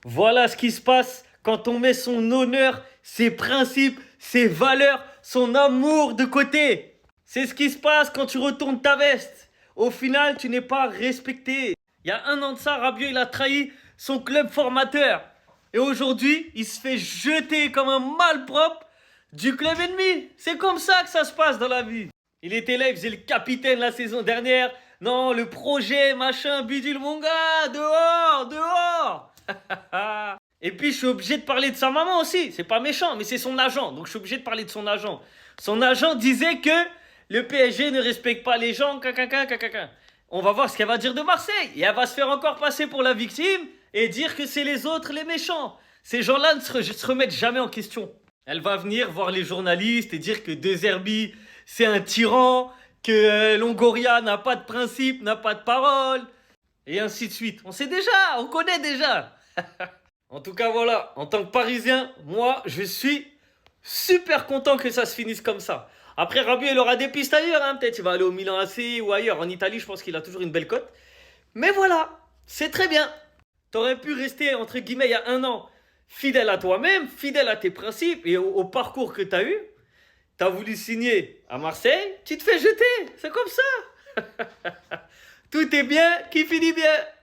Voilà ce qui se passe quand on met son honneur, ses principes, ses valeurs, son amour de côté. C'est ce qui se passe quand tu retournes ta veste. Au final, tu n'es pas respecté. Il y a un an de ça, Rabiot, il a trahi son club formateur. Et aujourd'hui, il se fait jeter comme un malpropre du club ennemi. C'est comme ça que ça se passe dans la vie. Il était là, il faisait le capitaine la saison dernière. Non, le projet, machin, bidule, mon gars, dehors, dehors. Et puis je suis obligé de parler de sa maman aussi. C'est pas méchant, mais c'est son agent. Donc je suis obligé de parler de son agent. Son agent disait que le PSG ne respecte pas les gens. On va voir ce qu'elle va dire de Marseille. Et elle va se faire encore passer pour la victime et dire que c'est les autres les méchants. Ces gens-là ne se remettent jamais en question. Elle va venir voir les journalistes et dire que De Zerbi, c'est un tyran, que Longoria n'a pas de principe, n'a pas de parole, et ainsi de suite. On sait déjà, on connaît déjà. En tout cas, voilà, en tant que Parisien, moi, je suis super content que ça se finisse comme ça. Après, Rabiot, il aura des pistes ailleurs, hein. Peut-être il va aller au Milan AC ou ailleurs. En Italie, je pense qu'il a toujours une belle cote. Mais voilà, c'est très bien. T'aurais pu rester, entre guillemets, il y a un an, fidèle à toi-même, fidèle à tes principes et au parcours que t'as eu. T'as voulu signer à Marseille, tu te fais jeter. C'est comme ça. Tout est bien qui finit bien.